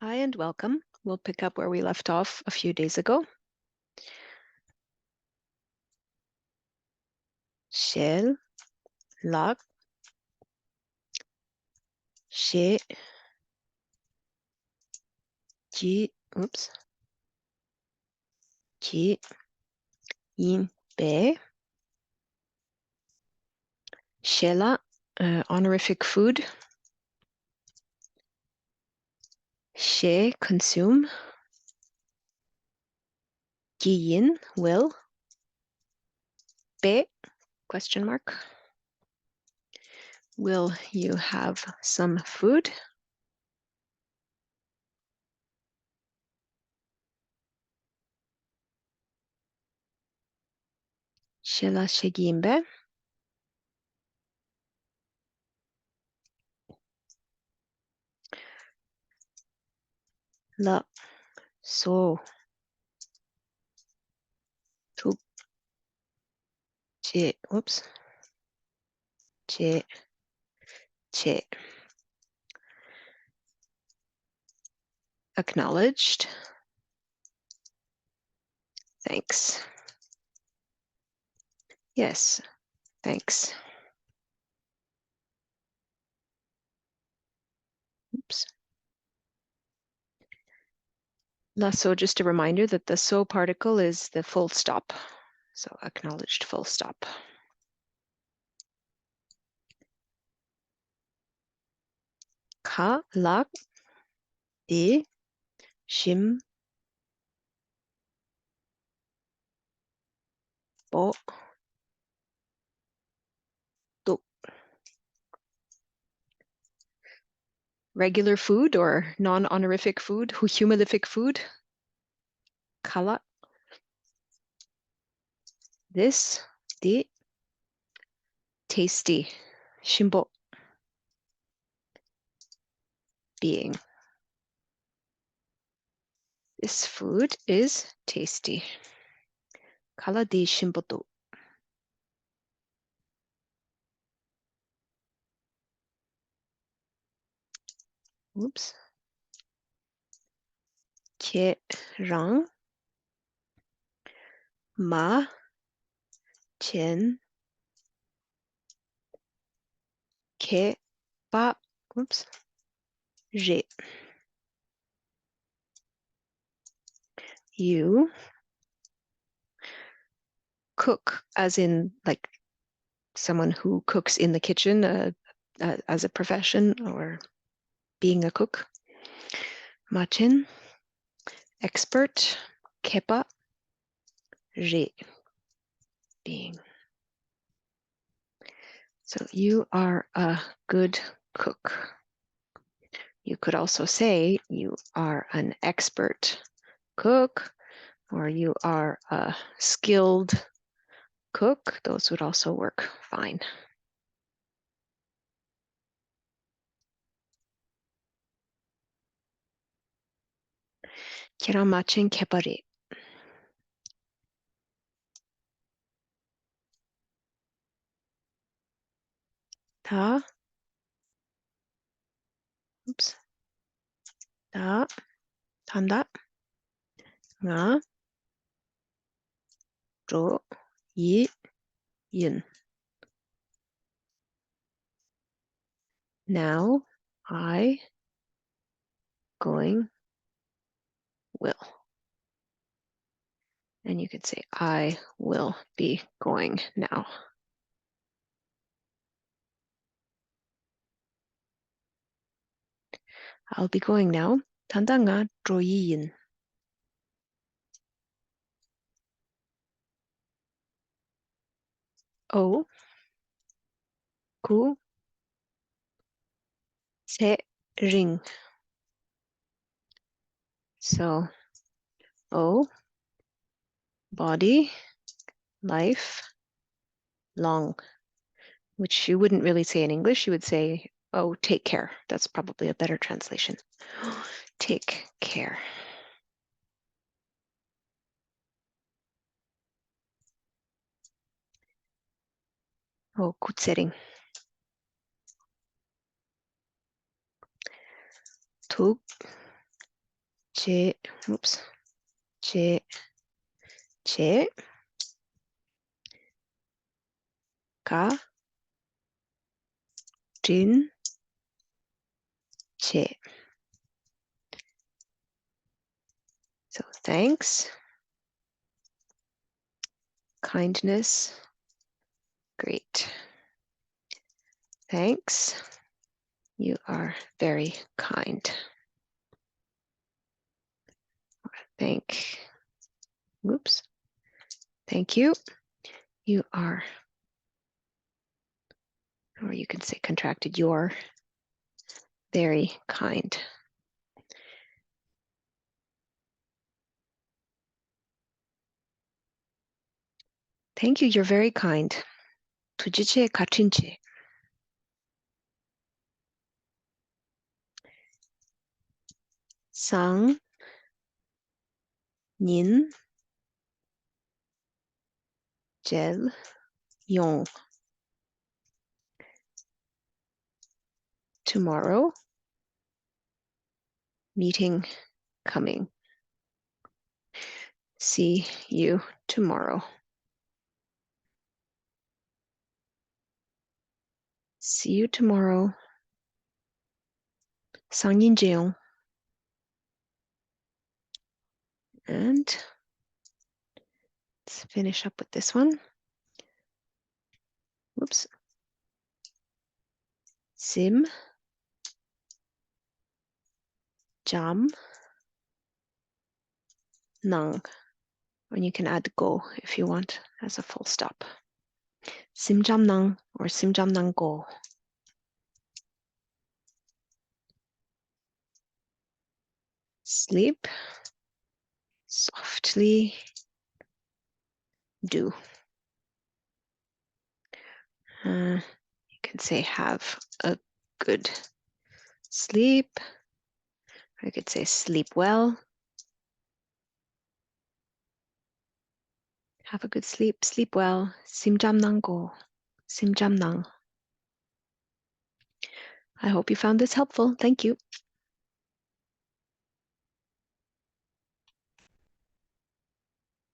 Hi and welcome. We'll pick up where we left off a few days ago. Shel, lak, she, ji, ki, yin, be. Shela, honorific food. She, consume. Ki yin, will. Be, question mark. Will you have some food? Shela, shegim, be. La, so. Tu, che, che, che. Acknowledged. Thanks. Yes, thanks. So just a reminder that the so particle is the full stop. So acknowledged full stop. Ka, lak, di, shim, bo, do. Regular food or non-honorific food, humilific food. Kala. This, di, tasty. Shimbo. Being. This food is tasty. Kala di shimboto. Ke rang. Ma. Chen. Ke ba. Je. You cook, as in like someone who cooks in the kitchen as a profession or being a cook. Machin, expert. Kepa, je, being. So you are a good cook. You could also say you are an expert cook, or you are a skilled cook. Those would also work fine. Kiramachin kepare. Ta. Ta. Tanda. Nga. Ro. Yi. Yin. Now I going will. And you could say I will be going now. I'll be going now. Tanda nga droyin. O. Ku. Se ring. So O. Body. Life. Long. Which you wouldn't really say in English. You would say, oh, take care. That's probably a better translation. Take care. Oh, kutsering. Tug. oops, 제, 진, So thanks, kindness, great. Thanks, you are very kind. Thank you, you are, or you can say contracted, you're very kind. Thank you, you're very kind. 두지체 같은 채. 상, 닌, 젤, 용. Tomorrow, meeting coming. See you tomorrow. See you tomorrow. 상인제용. And let's finish up with this one. Whoops. sim, jam, nang. And you can add go if you want as a full stop. sim jam nang or sim jam nang go. Sleep softly, do. You can say have a good sleep. Or you could say sleep well. Have a good sleep, sleep well. sim jam nang go, sim jam nang. I hope you found this helpful. Thank you.